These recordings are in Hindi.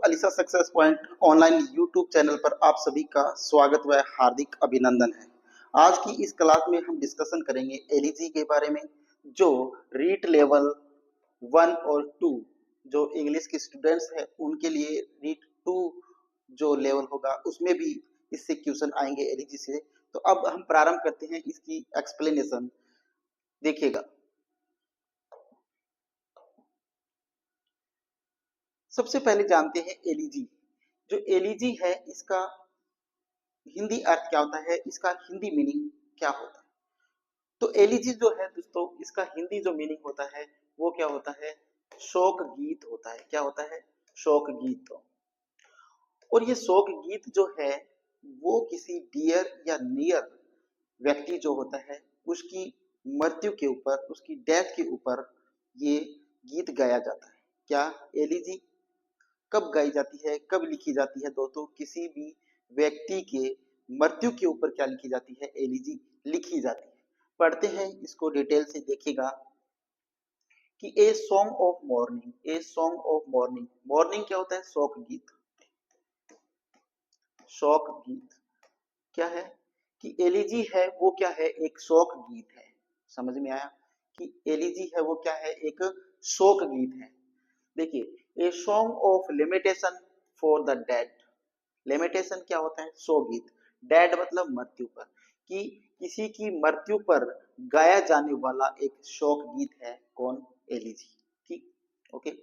Alyssa success point online YouTube channel पर आप सभी का स्वागत व हार्दिक अभिनंदन है। आज की इस क्लास में हम डिस्कशन करेंगे एलईजी के बारे में, जो रीट लेवल 1 और 2 जो इंग्लिश के स्टूडेंट्स हैं उनके लिए रीट 2 जो लेवल होगा उसमें भी इससे क्वेश्चन आएंगे एलईजी से। तो अब हम प्रारंभ करते हैं इसकी एक्सप्लेनेशन। देखिएगा, सबसे पहले जानते हैं एलईजी। जो एलईजी है इसका हिंदी अर्थ क्या होता है, इसका हिंदी मीनिंग क्या होता है। तो एलईजी जो है दोस्तों, इसका हिंदी जो मीनिंग होता है वो क्या होता है, शोक गीत होता है। क्या होता है, शोक गीत। और ये शोक गीत जो है वो किसी डियर या नियर व्यक्ति जो होता है उसकी मृत्यु के ऊपर, उसकी डेथ के ऊपर ये गीत गाया जाता है। क्या एलईजी कब गाई जाती है, कब लिखी जाती है दोस्तों, किसी भी व्यक्ति के मृत्यु के ऊपर क्या लिखी जाती है, एलईजी लिखी जाती है। पढ़ते हैं इसको डिटेल से। देखिएगा कि a song of morning, a song of morning. Morning क्या होता है, शोक गीत। शोक गीत क्या है कि एलईजी है वो क्या है, एक शोक गीत है। समझ में आया कि एलईजी है वो क्या है, एक शोक गीत है। देखिए, a song of limitation for the dead. Limitation क्या होता है, शोक गीत। डेड मतलब मृत्यु पर, कि किसी की मृत्यु पर गाया जाने वाला एक शोक गीत है। कौन, एलईजी। ठीक, okay.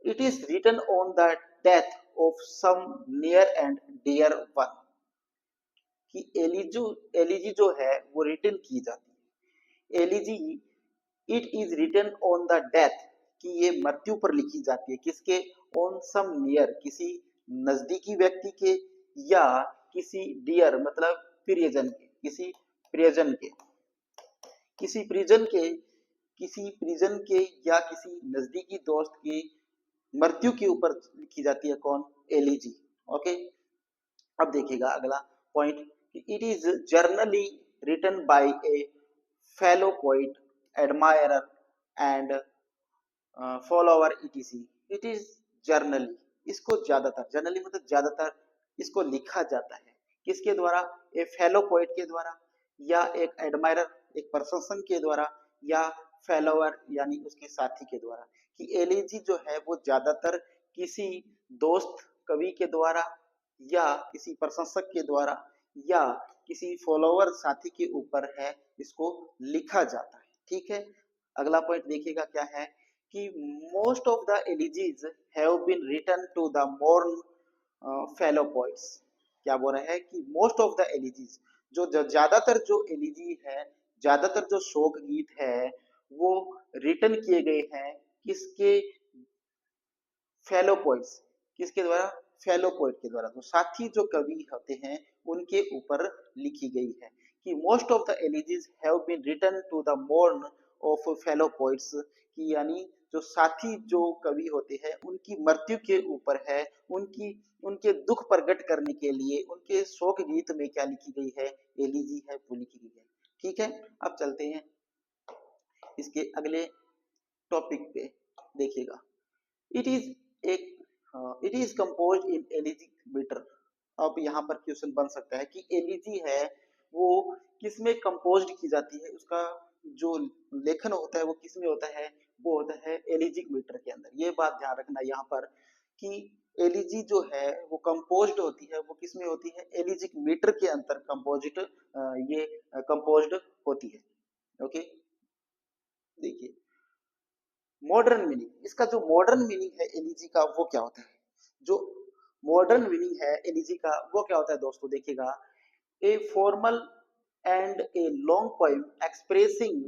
It is written on the death of some near and dear one. कि एलईजी जो है वो रिटन की जाती है। LEG, it is written on the death, कि ये मृत्यु पर लिखी जाती है। किसके, ऑन सम नियर, किसी नजदीकी व्यक्ति के, या किसी डियर मतलब प्रियजन के, किसी प्रियजन के, किसी परिजन के, किसी परिजन के या किसी नजदीकी दोस्त की मृत्यु के ऊपर लिखी जाती है। कौन, एलईजी। ओके। अब देखिएगा अगला point, it is generally written by a fellow poet, admirer and follower etc. It is generally, इसको ज्यादातर, जर्नली मतलब ज्यादातर, इसको लिखा जाता है किसके द्वारा, एक फेलो पोइट के द्वारा, या एक एडमायरर, एक प्रशंसक के द्वारा, या फॉलोअर यानी उसके साथी के द्वारा। कि एलईजी जो है वो ज्यादातर किसी दोस्त कवि के द्वारा, या किसी प्रशंसक के द्वारा, या किसी फॉलोअर साथी के ऊपर है, इसको लिखा जाता है। ठीक है। अगला पॉइंट देखिएगा क्या है कि most of the elegies have been written to the mourn fellow poets. क्या बोल रहा है कि मोस्ट ऑफ द एलिजीज, जो ज्यादातर जो एलिजी है, ज्यादातर जो शोक गीत है वो रिटन किए गए हैं किसके, फेलो पोइट्स। किसके द्वारा, फेलो पोइट के द्वारा, तो साथी जो कवि होते हैं उनके ऊपर लिखी गई है। कि most of the elegies have been written to the mourn of fellow poets, कि यानी जो साथी जो कवि होते हैं उनकी मृत्यु के ऊपर है, उनकी उनके दुख प्रकट करने के लिए उनके शोक गीत में क्या लिखी गई है, एलिजी है वो लिखी गई है। ठीक है। अब चलते हैं इसके अगले टॉपिक पे। देखिएगा, इट इज एक it is composed in elegiac metre. अब यहाँ पर क्वेश्चन बन सकता है कि एलिजी है वो किसमें कंपोज्ड की जाती है, उसका जो लेखन होता है वो किसमें होता है, वो होता है एलिजिक मीटर के अंदर। ये बात ध्यान रखना यहाँ पर कि एलिजी जो है वो कंपोज्ड होती है, वो किसमें होती है, एलिजिक मीटर के अंदर कंपोजिट, ये कंपोज्ड होती है। ओके। देखिए, मॉडर्न मीनिंग, इसका जो मॉडर्न मीनिंग है एलईजी का वो क्या होता है, जो मॉडर्न मीनिंग है एलईजी का वो क्या होता है दोस्तों। देखिएगा, a formal and a long poem expressing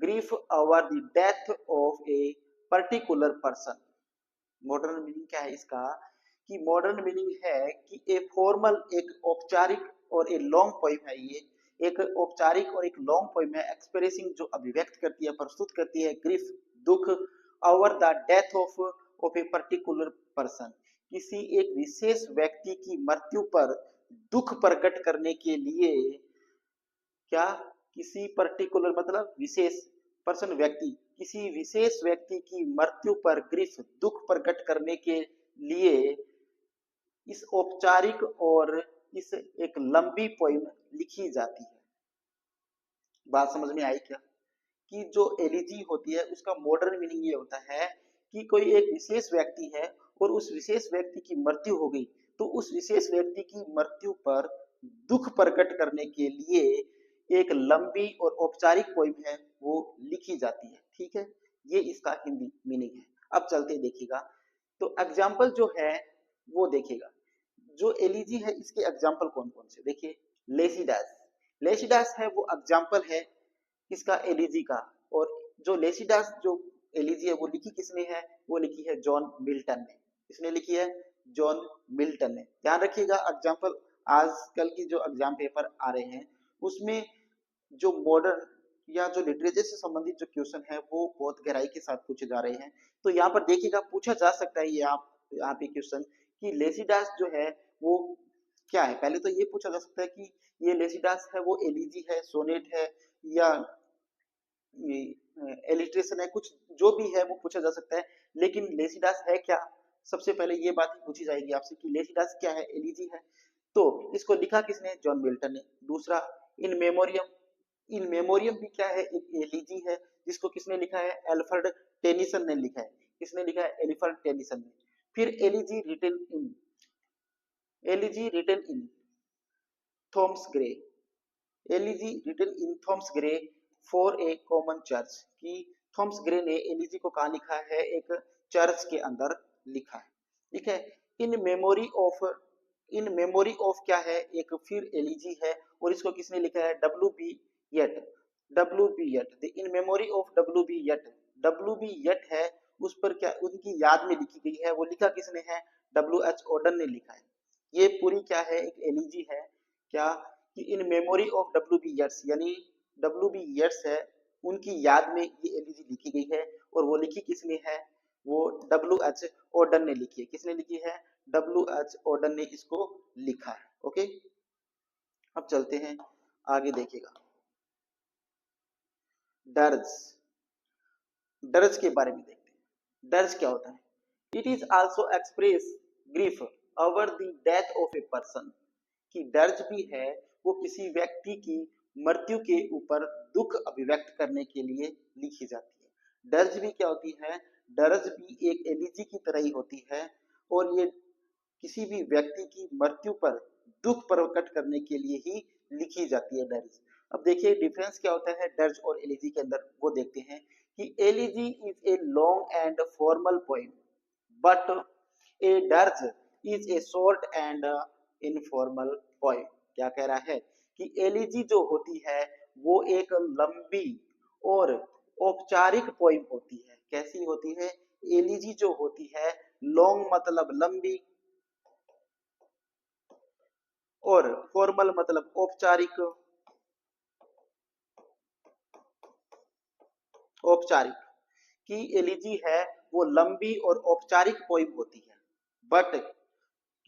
grief over the death of a particular person. Modern meaning क्या है इसका, कि मॉडर्न मीनिंग है कि ए फॉर्मल, एक औपचारिक, और ए लॉन्ग पोएम है, ये एक औपचारिक और एक लॉन्ग पोएम है, एक्सप्रेसिंग जो अभिव्यक्त करती है, प्रस्तुत करती है, ग्रीफ दुख, over the death of a particular person, किसी एक विशेष व्यक्ति की मृत्यु पर दुख प्रकट करने के लिए। क्या, किसी पर्टिकुलर मतलब विशेष, पर्सन व्यक्ति, किसी विशेष व्यक्ति की मृत्यु पर ग्रीफ दुख प्रकट करने के लिए इस औपचारिक और इस एक लंबी पोइम लिखी जाती है। बात समझ में आई क्या? कि जो एलिजी होती है उसका मॉडर्न मीनिंग ये होता है कि कोई एक विशेष व्यक्ति है और उस विशेष व्यक्ति की मृत्यु हो गई, तो उस विशेष व्यक्ति की मृत्यु पर दुख प्रकट करने के लिए एक लंबी और औपचारिक पोइम है वो लिखी जाती है। ठीक है, ये इसका हिंदी मीनिंग है। अब चलते देखिएगा, तो एग्जाम्पल जो है वो देखिएगा, जो एलिजी है इसके एग्जाम्पल कौन कौन से, देखिए लेसिडास, लेसिडास है वो एग्जाम्पल है किसका, एलिजी का। और जो लेसिडास जो एलिजी है वो लिखी किसने है, वो लिखी है जॉन मिल्टन ने। किसने लिखी है, जॉन मिल्टन ने। ध्यान रखिएगा एग्जाम्पल, आजकल की जो एग्जाम पेपर आ रहे हैं उसमें जो मॉडर्न या जो लिटरेचर से संबंधित जो क्वेश्चन है वो बहुत गहराई के साथ पूछे जा रहे हैं। तो यहाँ पर देखिएगा पूछा जा सकता है ये आप यहाँ पे क्वेश्चन कि लेसिडास जो है वो क्या है। पहले तो ये पूछा जा सकता है कि ये लेसिडास है वो एलिजी है, सोनेट है, या एलिट्रेशन है, कुछ जो भी है वो पूछा जा सकता है। लेकिन लेसिडास है क्या, सबसे पहले ये बात ही पूछी जाएगी आपसे कि लेसिडास क्या है, एलिजी है। तो इसको लिखा किसने, जॉन मिल्टन ने। दूसरा इन मेमोरियम, इन मेमोरियम भी क्या है, एक एलिजी है जिसको किसने लिखा है, एल्फ्रेड टेनिसन ने लिखा है। किसने लिखा है, एल्फ्रेड टेनिसन ने। फिर elegy written in, elegy written in Thomas Gray, elegy written in Thomas Gray for a common church, कि थॉमस ग्रे ने एलिजी को कहा लिखा है, एक चर्च के अंदर लिखा है। ठीक है, इन memory of, in memory of क्या है, एक फिर एलिजी है और इसको किसने लिखा है, W be yet, W be yet, in memory of W be yet, W be yet है उस पर क्या, उनकी याद में लिखी गई है। वो लिखा किसने है, डब्ल्यू एच ओडन ने लिखा है। ये पूरी क्या है, एक एलिजी है क्या, कि in memory of W B Yeats, यानी डब्ल्यू बी येट्स है उनकी याद में ये एलिजी लिखी गई है। और वो लिखी किसने है, वो डब्ल्यू एच ओडन ने लिखी है। किसने लिखी है, डब्ल्यू एच ओडन ने इसको लिखा है। ओके, अब चलते हैं आगे, देखिएगा डर्ज, डर्ज के बारे में देखते हैं। डर्ज क्या होता है, it is also express grief over the death of a person, कि डर्ज भी है वो किसी व्यक्ति की मृत्यु के ऊपर दुख अभिव्यक्त करने के लिए लिखी जाती है। डर्ज भी क्या होती है, डर्ज भी एक एलिजी की तरह ही होती है और ये किसी भी व्यक्ति की मृत्यु पर दुख प्रकट करने के लिए ही लिखी जाती है डर्ज। अब देखिए डिफरेंस क्या होता है डर्ज और एलिजी के अंदर, वो देखते हैं कि elegy is a long and formal poem but A dirge is a short and informal poem. क्या कह रहा है कि एलिजी जो होती है वो एक लंबी और औपचारिक पोएम होती है। कैसी होती है, एलिजी जो होती है लॉन्ग मतलब लंबी और फॉर्मल मतलब औपचारिक, औपचारिक की एलिजी है वो लंबी और औपचारिक पोइम होती है। बट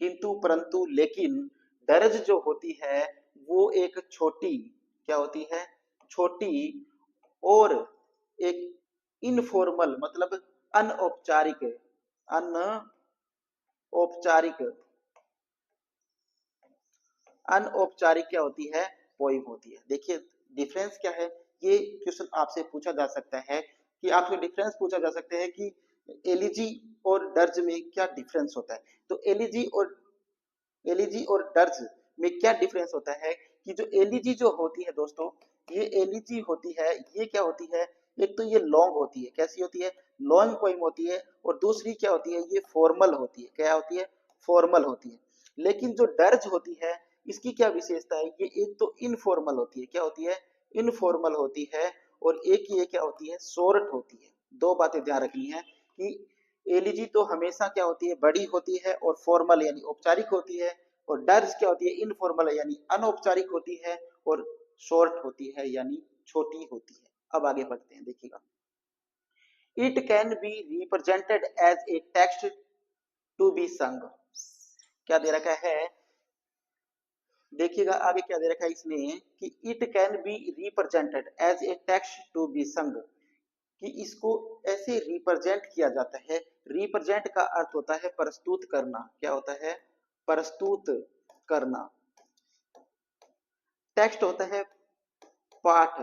किंतु परंतु लेकिन दर्ज जो होती है वो एक छोटी, क्या होती है, छोटी और एक इनफॉर्मल मतलब अनौपचारिक, अनौपचारिक, अनौपचारिक क्या होती है, पोइम होती है। देखिए डिफरेंस क्या है, ये क्वेश्चन आपसे पूछा जा सकता है कि आपसे डिफरेंस पूछा जा सकता है कि एलिजी और डर्ज में क्या डिफरेंस होता है। तो एलिजी और डर्ज में क्या डिफरेंस होता है कि जो एलिजी जो होती है दोस्तों, ये एलिजी होती है, ये क्या होती है, एक तो ये लॉन्ग होती है, कैसी होती है, लॉन्ग पोइम होती है। और दूसरी क्या होती है, ये फॉर्मल होती है। क्या होती है, फॉर्मल होती है। लेकिन जो डर्ज होती है इसकी क्या विशेषता है, ये एक तो इनफॉर्मल होती है, क्या होती है, इनफॉर्मल होती है। और एक ये क्या होती है, शॉर्ट होती है। दो बातें ध्यान रखनी है कि एलिजी तो हमेशा क्या होती है, बड़ी होती है और फॉर्मल यानी औपचारिक होती है। और डर्ज क्या होती है, इनफॉर्मल यानी अनौपचारिक होती है और शॉर्ट होती है यानी छोटी होती है। अब आगे बढ़ते हैं, देखिएगा it can be represented as a text to be sung. क्या दे रखा है, देखिएगा आगे क्या दे रखा है इसने कि it can be represented as a text to be sung, कि इसको ऐसे रिप्रेजेंट किया जाता है। रिप्रेजेंट का अर्थ होता है प्रस्तुत करना। क्या होता है? प्रस्तुत करना। टेक्स्ट होता है पाठ,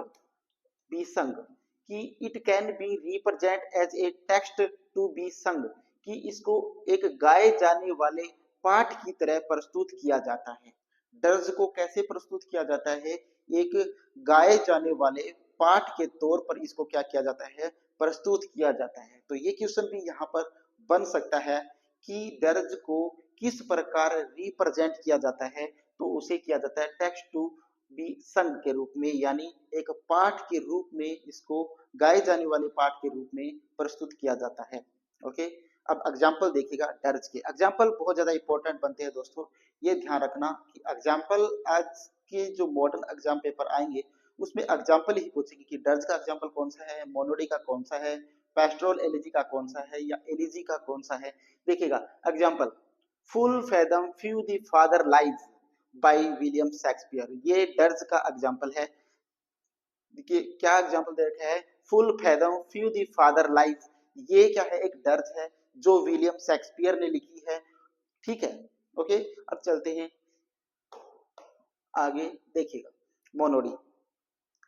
बी संग, कि it can be represent as a text to be sung, कि इसको एक गाए जाने वाले पाठ की तरह प्रस्तुत किया जाता है। दर्ज को कैसे प्रस्तुत किया जाता है? एक गाए जाने वाले पाठ के तौर पर इसको क्या किया जाता है? प्रस्तुत किया जाता है। तो ये क्वेश्चन भी यहाँ पर बन सकता है कि दर्ज को किस प्रकार रिप्रेजेंट किया जाता है, तो उसे किया जाता है टेक्स्ट टू बी संग के रूप में, यानी एक पाठ के रूप में इसको गाए जाने वाले पाठ के रूप में प्रस्तुत किया जाता है। ओके, अब एग्जाम्पल देखिएगा दर्ज के। एग्जाम्पल बहुत ज्यादा इंपॉर्टेंट बनते हैं दोस्तों, ये ध्यान रखना कि एग्जाम्पल आज के जो मॉडर्न एग्जाम पेपर आएंगे उसमें एग्जाम्पल ही पूछेगी कि दर्ज का एग्जाम्पल कौन सा है, मोनोडी का कौन सा है, पेस्ट्रोल एलिजी का कौन सा है, या एलिजी का कौन सा है। देखिएगा example, full fathom few the father lies by William Shakespeare, ये दर्ज का एग्जाम्पल है। देखिए क्या एग्जाम्पल दे रखा है, full fathom few the father lies, ये क्या है? एक दर्ज है जो विलियम शेक्सपियर ने लिखी है। ठीक है, ओके। अब चलते हैं आगे, देखिएगा मोनोडी।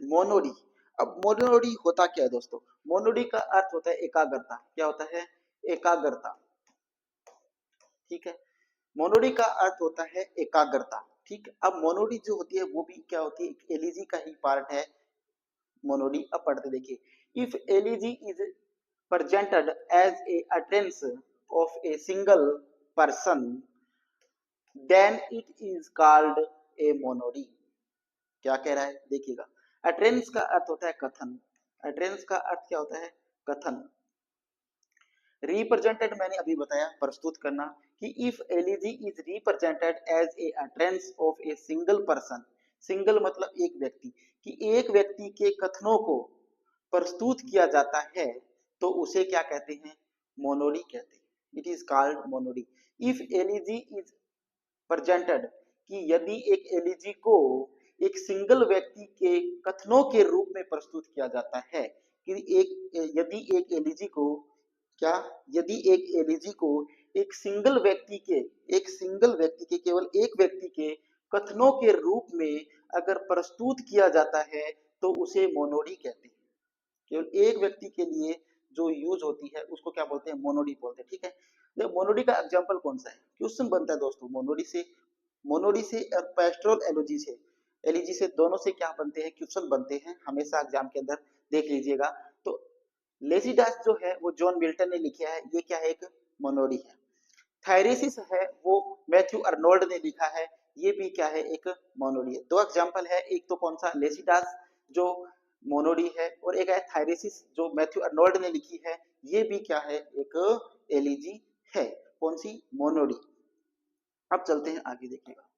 मोनोडी, अब मोनोडी होता क्या है दोस्तों? मोनोडी का अर्थ होता है एकाग्रता। क्या होता है? एकाग्रता। ठीक है, मोनोडी का अर्थ होता है एकाग्रता। ठीक, अब मोनोडी जो होती है वो भी क्या होती है? एक एलिजी का ही पार्ट है मोनोडी। अब पढ़ते देखिए, if elegy is presented as a utterance of a single person, then it is called a monody। क्या कह रहा है? देखिएगा, utterance का अर्थ होता है कथन। utterance का अर्थ क्या होता है? कथन। रिप्रेजेंटेड मैंने अभी बताया प्रस्तुत करना, कि if elegy is represented as a utterance of a single person, single मतलब एक व्यक्ति, कि एक व्यक्ति के कथनों को प्रस्तुत किया जाता है तो उसे क्या कहते हैं? मोनोडी कहते हैं। It is called monody. If elegy is presented, कि यदि एक एलिजी को एक सिंगल व्यक्ति के कथनों के रूप में प्रस्तुत किया जाता है, कि यदि एक एलिजी को क्या, यदि एक एलिजी को एक सिंगल व्यक्ति के, एक सिंगल व्यक्ति के, केवल एक व्यक्ति के कथनों के रूप में अगर प्रस्तुत किया जाता है तो उसे मोनोडी कहते हैं। केवल एक व्यक्ति के लिए जो यूज होती है उसको क्या बोलते हैं? मोनोडी बोलते हैं। ठीक है, देखो मोनोडी का एग्जांपल कौन सा है? क्वेश्चन बनता है दोस्तों मोनोडी से, मोनोडी से और पेस्ट्रोल एलोजी से, एलिजी से, दोनों से क्या बनते हैं? क्वेश्चन बनते हैं हमेशा एग्जाम के अंदर, देख लीजिएगा। तो लेसिडास जो है वो जॉन मिल्टन ने लिखा है, ये क्या है? एक मोनोडी है। थायरेसिस है वो मैथ्यू अर्नोल्ड ने लिखा है, ये भी क्या है? एक मोनोडी है। दो एग्जांपल है, एक तो कौन सा? लेसिडास जो मोनोडी है, और एक है थायरेसिस जो मैथ्यू अर्नोल्ड ने लिखी है, ये भी क्या है? एक एलिजी है। कौन सी? मोनोडी। अब चलते हैं आगे, देखिएगा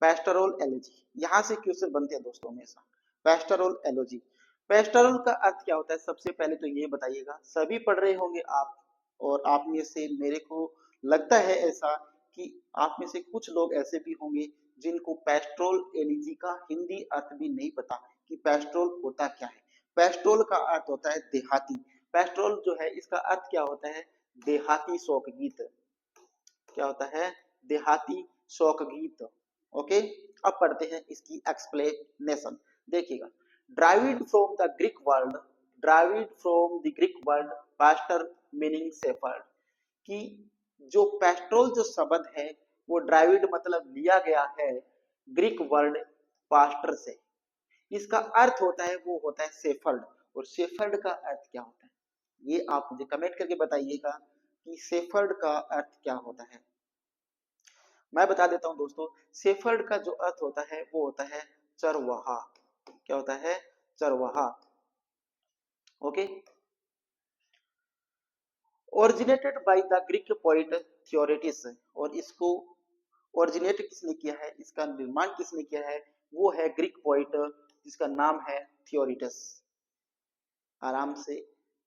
पेस्टोरल एलोजी, यहां से क्वेश्चन बनते हैं दोस्तों हमेशा। पेस्टोरल एलोजी, पेस्टोरल का अर्थ क्या होता है? सबसे पहले तो ये बताइएगा, सभी पढ़ रहे होंगे आप, और आप में से मेरे को लगता है ऐसा कि आप में से कुछ लोग ऐसे भी होंगे जिनको पेस्टोरल एलिजी का हिंदी अर्थ भी नहीं पता कि पेस्टोरल होता क्या है। पेस्टोरल का अर्थ होता है देहाती। पेस्टोरल जो है इसका अर्थ क्या होता है? देहाती शोक गीत। क्या होता है? देहाती शोक गीत। ओके, अब पढ़ते हैं इसकी एक्सप्लेनेशन। देखिएगा, derived from the Greek word, derived from the Greek word pastor meaning shepherd, कि जो पेस्ट्रोल जो शब्द है वो ड्राइव्ड मतलब लिया गया है ग्रीक वर्ड पास्टर से। इसका अर्थ होता है, वो होता है शेफर्ड। और शेफर्ड का अर्थ क्या होता है? ये आप मुझे कमेंट करके बताइएगा कि शेफर्ड का अर्थ क्या होता है। मैं बता देता हूं दोस्तों, शेफर्ड का जो अर्थ होता है वो होता है चरवाहा। क्या होता है? चरवाहा। Okay, originated by the Greek poet Theocritus, और इसको ओरिजिनेट किसने किया है, इसका निर्माण किसने किया है? वो है ग्रीक पोइट जिसका नाम है थियोरिटस। आराम से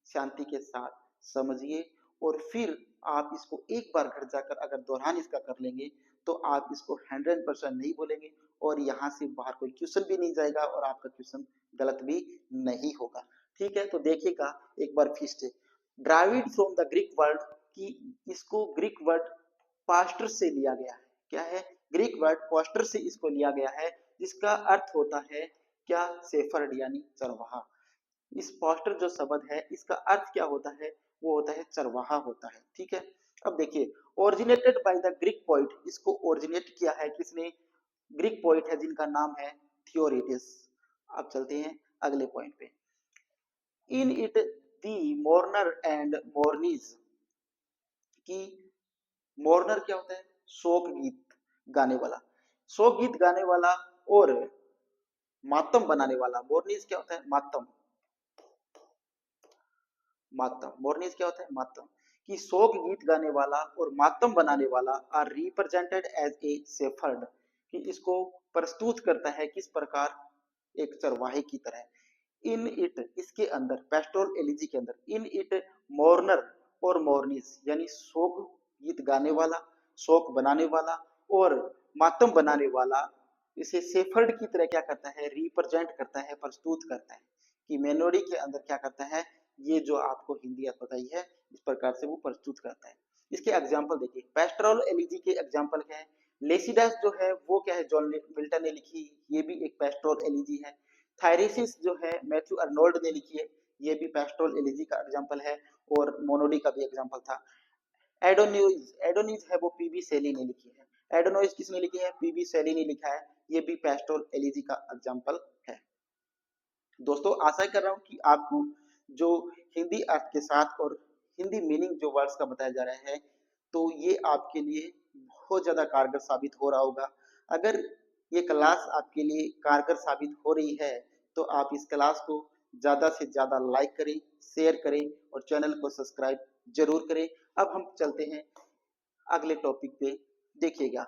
शांति के साथ समझिए, और फिर आप इसको एक बार घर जाकर अगर दोहरान इसका कर लेंगे तो आप इसको 100% नहीं बोलेंगे, और यहाँ से बाहर कोई क्वेश्चन भी नहीं जाएगा और आपका क्वेश्चन गलत भी नहीं होगा। ठीक है, तो देखिएगा एक बार फिर से, Dravid from the Greek word, कि इसको ग्रीक वर्ड पास्टर से लिया गया है। क्या है? ग्रीक वर्ड पास्टर से इसको लिया गया है, जिसका अर्थ होता है क्या? शेफर्ड यानी चरवाहा। इस पास्टर जो शब्द है इसका अर्थ क्या होता है? वो होता है चरवाहा होता है। ठीक है, अब देखिए, originated by the Greek poet, इसको ओरिजिनेट किया है किसने? ग्रीक पोइट है जिनका नाम है थियोरिटिस। अब चलते हैं अगले पॉइंट पे। इन इट दी मोर्नर एंड मोर्नीज, की मोर्नर क्या होता है? शोक गीत गाने वाला, शोक गीत गाने वाला, और मातम बनाने वाला। मोर्नीज क्या होता है? मातम। मातम, मोर्नीज क्या होता है? मातम। कि शोक गीत गाने वाला और मातम बनाने वाला are represented as a shepherd, कि इसको प्रस्तुत करता है किस प्रकार? एक चरवाहे की तरह। इन इट, इसके अंदर, पेस्टोरल एलिजी के अंदर, इन इट मोर्नर और मोर्निस, यानी शोक गीत गाने वाला, शोक बनाने वाला और मातम बनाने वाला, इसे शेफर्ड की तरह क्या करता है? रिप्रेजेंट करता है, प्रस्तुत करता है। कि मेलोडी के अंदर क्या करता है? ये जो आपको हिंदी बताई है इस प्रकार से वो प्रस्तुत करता है। इसके एग्जाम्पल देखिए, पेस्टोरल एलिजी के एग्जाम्पल क्या है? लेसिडास जो है वो क्या है? जॉन मिल्टन ने लिखी, ये भी एक पेस्टोरल एलिजी है। थायरेसिस जो है मैथ्यू अर्नोल्ड ने लिखी है, ये भी पेस्टोरल एलिजी का एग्जाम्पल है, और मोनोडी का भी एग्जाम्पल था। एडोनिज, एडोनिज है वो पीबी शैली ने लिखी है। एडोनोइज किसने लिखी है? पीबी शैली ने लिखा है, ये भी पेस्टोरल एलिजी का एग्जाम्पल है। दोस्तों आशा कर रहा हूँ कि आपको जो हिंदी अर्थ के साथ और हिंदी मीनिंग जो वर्ड्स का बताया जा रहा है, तो ये आपके लिए बहुत ज्यादा कारगर साबित हो रहा होगा। अगर ये क्लास आपके लिए कारगर साबित हो रही है तो आप इस क्लास को ज्यादा से ज्यादा लाइक करें, शेयर करें और चैनल को सब्सक्राइब जरूर करें। अब हम चलते हैं अगले टॉपिक पे। देखिएगा,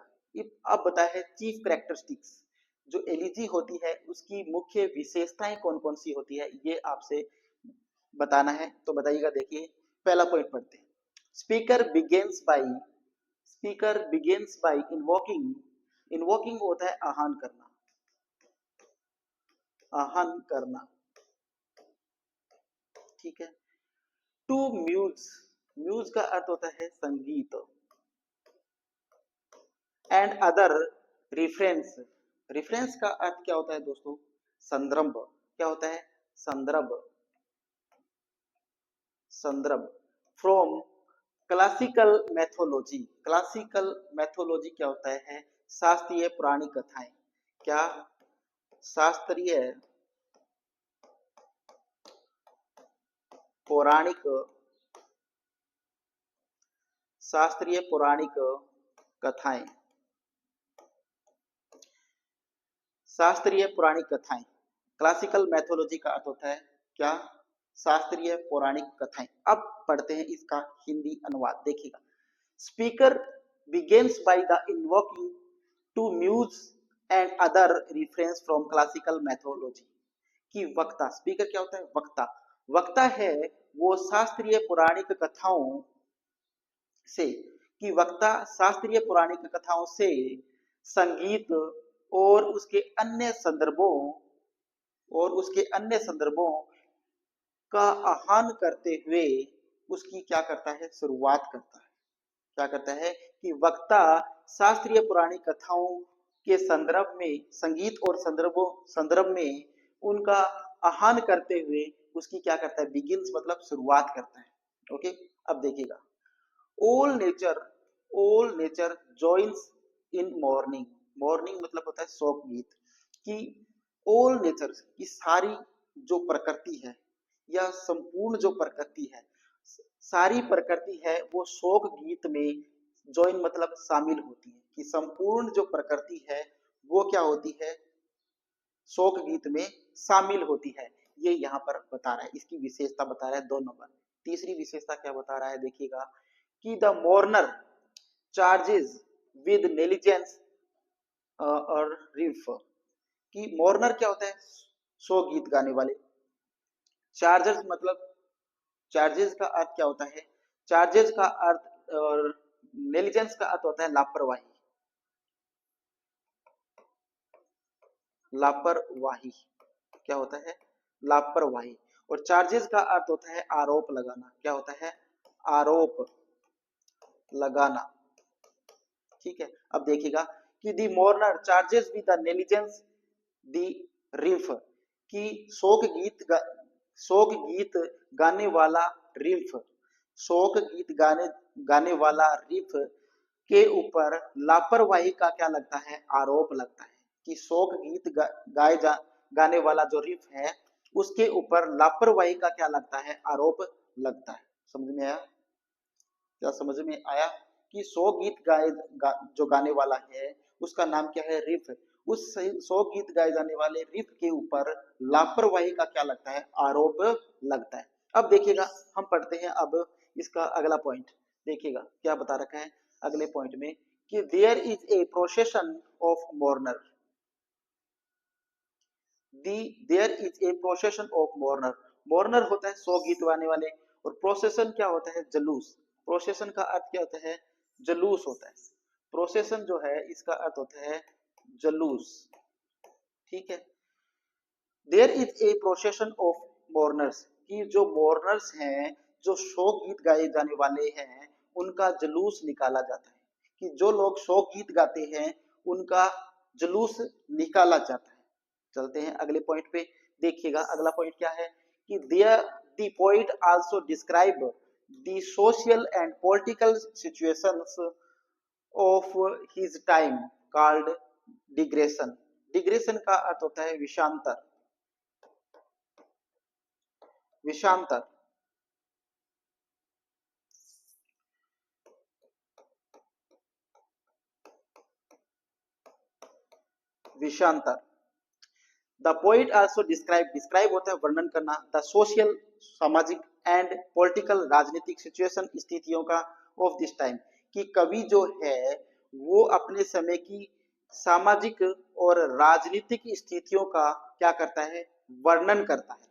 अब बताया है चीफ कैरेक्टरिस्टिक्स, जो एलिजी होती है उसकी मुख्य विशेषताएं कौन कौन सी होती है, ये आपसे बताना है। तो बताइएगा, देखिए पहला पॉइंट पढ़ते हैं। Speaker begins by, speaker begins by invoking, invoking होता है आह्वान करना, आह्वान करना। ठीक है। टू म्यूज, म्यूज का अर्थ होता है संगीत। एंड अदर रिफरेंस, रिफरेंस का अर्थ क्या होता है दोस्तों? संदर्भ। क्या होता है? संदर्भ, संदर्भ। From classical mythology, classical mythology क्या होता है? शास्त्रीय पुराणी कथाएं। क्या? शास्त्रीय पौराणिक, शास्त्रीय पौराणिक कथाएं, शास्त्रीय पौराणिक कथाएं। क्लासिकल मैथोलॉजी का अर्थ होता है क्या? शास्त्रीय पौराणिक कथाएं। अब पढ़ते हैं इसका हिंदी अनुवाद, देखिएगा। Speaker begins by the invoking to muse and other reference from classical mythology. कि वक्ता, स्पीकर क्या होता है? वक्ता। वक्ता है वो शास्त्रीय पौराणिक कथाओं से, कि वक्ता शास्त्रीय पौराणिक कथाओं से संगीत और उसके अन्य संदर्भों, और उसके अन्य संदर्भों का आह्वान करते हुए उसकी क्या करता है? शुरुआत करता है। क्या करता है? कि वक्ता शास्त्रीय पौराणिक कथाओं के संदर्भ में, संगीत और संदर्भ में उनका आह्वान करते हुए उसकी क्या करता है? बिगिंस मतलब शुरुआत करता है। ओके, अब देखिएगा। All nature, all nature joins in morning, morning मतलब होता है शोक गीत। कि ऑल नेचर की सारी जो प्रकृति है, या संपूर्ण जो प्रकृति है, सारी प्रकृति है वो शोक गीत में ज्वाइन मतलब शामिल होती है। कि संपूर्ण जो प्रकृति है वो क्या होती है? शोक गीत में शामिल होती है। ये यहाँ पर बता रहा है, इसकी विशेषता बता रहा है 2 नंबर। तीसरी विशेषता क्या बता रहा है? देखिएगा कि द मोर्नर चार्जेस विद नेलिजेंस और रिफ। कि मोर्नर क्या होता है? शोक गीत गाने वाले। चार्जर्स मतलब, चार्जेस का अर्थ क्या होता है? चार्जेस का अर्थ और नेलिजेंस का अर्थ होता है लापरवाही, लापरवाही। क्या होता है? लापरवाही। और चार्जेस का अर्थ होता है आरोप लगाना। क्या होता है? आरोप लगाना। ठीक है, अब देखिएगा कि दी मोर्नर चार्जेस विद द नेग्लिजेंस दी रिफ, कि शोक गीत गाने वाला रिफ, शोक गीत गाने वाला रिफ के ऊपर लापरवाही का क्या लगता है? आरोप लगता है। कि शोक गीत गाने वाला जो रिफ है उसके ऊपर लापरवाही का क्या लगता है? आरोप लगता है। समझ में आया? क्या समझ में आया? कि जो गाने वाला है उसका नाम क्या है? रिफ। उस सौ गीत गाए जाने वाले रिफ के ऊपर लापरवाही का क्या लगता है? आरोप लगता है। अब देखिएगा, हम पढ़ते हैं अब इसका अगला पॉइंट। देखिएगा क्या बता रखा है अगले पॉइंट में, कि there is a procession of mourner. There is a procession of mourner. Mourner होता है सौ गीत गाने वाले, और प्रोसेशन क्या होता है? जुलूस। प्रोसेशन का अर्थ क्या होता है? जुलूस होता है। प्रोसेशन जो है इसका अर्थ होता है जुलूस। ठीक है, there is a procession of mourners, कि जो मोर्नर्स हैं, जो शोक गीत गाए जाने वाले हैं, उनका जुलूस निकाला जाता है। कि जो लोग शोक गीत गाते हैं उनका जुलूस निकाला जाता है। चलते हैं अगले पॉइंट पे। देखिएगा अगला पॉइंट क्या है, कि there the poet also describe the social and political situations of his time called digression. Digression का अर्थ होता है विषांतर। विषांतर। विषांतर। The poet also describe, describe होता है वर्णन करना, द सोशल सामाजिक एंड पॉलिटिकल राजनीतिक सिचुएशन स्थितियों का ऑफ दिस टाइम। कि कवि जो है वो अपने समय की सामाजिक और राजनीतिक स्थितियों का क्या करता है? वर्णन करता है।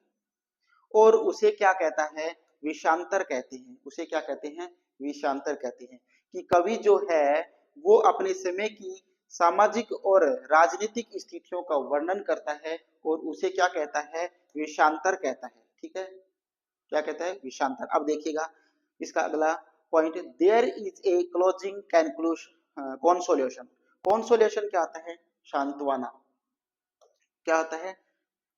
और उसे क्या कहता है? विषांतर कहते हैं। उसे क्या कहते हैं? विषांतर कहते हैं। कि कवि जो है वो अपने समय की सामाजिक और राजनीतिक स्थितियों का वर्णन करता है, और उसे क्या कहता है? विषांतर कहता है। ठीक है, क्या कहता है? विषांतर। अब देखिएगा इसका अगला point, there is a closing conclusion consolation. Consolation क्या आता है? सांत्वना। क्या होता है?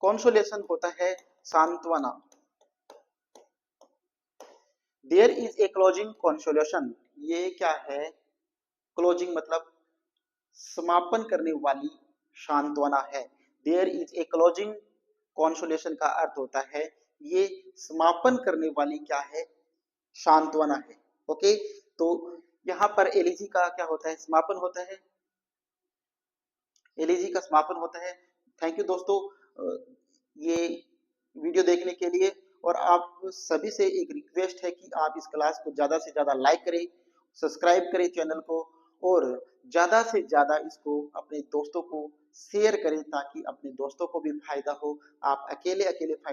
कॉन्सोलेशन होता है सांत्वना। There is a closing consolation, ये क्या है? क्लोजिंग मतलब समापन करने वाली सांत्वना है। There is a closing consolation का अर्थ होता है ये समापन करने वाली क्या है? सांत्वना है। ओके, तो यहाँ पर एलिजी का क्या होता है? समापन होता है। एलिजी का समापन होता है। थैंक यू दोस्तों ये वीडियो देखने के लिए। और आप सभी से एक रिक्वेस्ट है कि आप इस क्लास को ज़्यादा से ज़्यादा लाइक करें, सब्सक्राइब करें चैनल को, और ज़्यादा से ज़्यादा इसको अपने दोस्तों को शेयर करें ताकि अपने दोस्तों को भी फायदा हो। आप अकेले अकेले फायदा